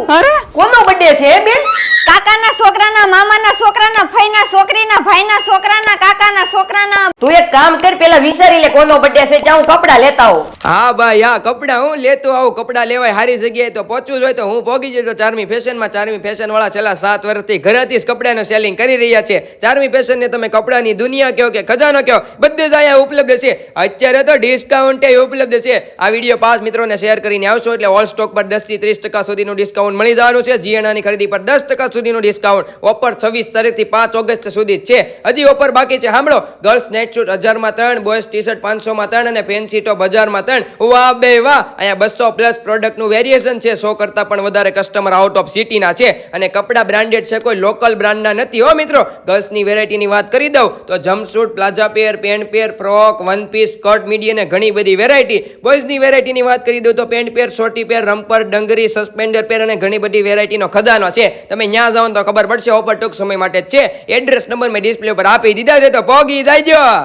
છું। અરે કોનો બર્થડે છે બેન? કાકાના છોકરાના, મામાના છોકરાના, ફઈના છોકરીના, ભાઈના છોકરાના, કાકાના છોકરાના। તું એક કામ કર, પેલા વિચારી લે કોનો બર્થડે છે, ત્યાં હું કપડાં લેતા આવું। હા ભાઈ, હા કપડા હું લેતો આવું, કપડા લેવાય સારી જગ્યાએ તો પહોંચવું હોય તો હું પહોંચી જતો ચારમી ફેશનમાં। ચારમી ફેશન વાળા છેલ્લા 7 વર્ષથી ઘરેથી જ કપડાનું સેલિંગ કરી રહ્યા છે। ચારમી ફેશનને તમે કપડાની દુનિયા કહો કે ખજાનો કહો, બધું જ અહીંયા ઉપલબ્ધ છે। અત્યારે તો ડિસ્કાઉન્ટ ઉપલબ્ધ છે। આ વિડીયો 5 મિત્રોને શેર કરીને આવશો એટલે ઓલ સ્ટોક પર 10 થી 30% સુધીનું ડિસ્કાઉન્ટ મળી જવાનું છે। જીએનઆની ખરીદી પર 10% સુધીનું ડિસ્કાઉન્ટ। ઓફર 26 તારીખથી 5 ઓગસ્ટ સુધી જ છે। હજી ઓફર બાકી છે, સાંભળો। ગર્લ્સ નેટ શૂટ 1000 માં 3, બોયઝ ટી શર્ટ 500 માં 3 અને ફેન્સી ટોપ 1000 માં 3। વાહ બે વાહ, અહીંયા 200 પ્લસ પ્રોડક્ટનું વેરિએશન છે। 100 કરતા પણ વધારે કસ્ટમર આઉટ ઓફ સિટીના છે અને કપડા બ્રાન્ડેડ છે, કોઈ લોકલ બ્રાન્ડના નથી હો મિત્રો। ગર્લ્સની વેરાયટીની વાત કરી દઉં તો jumpsuit, palazzo pair, pant pair, frock, one piece, skirt, midi અને ઘણી બધી વેરાયટી। બોયઝની વેરાયટીની વાત કરી દઉં તો પેન્ટ પેર, શોર્ટી પેર, રમ્પર, ડંગરી, સસ્પેન્ડર પેર અને ઘણી બધી વેરાયટીનો ખજાનો છે। તમે ત્યાં જાઓ તો ખબર પડશે, ઓફર ટૂંક સમય માટે જ છે। એડ્રેસ નંબર મેં ડિસ્પ્લે પર આપી દીધા છે, તો પોગી જાયજો।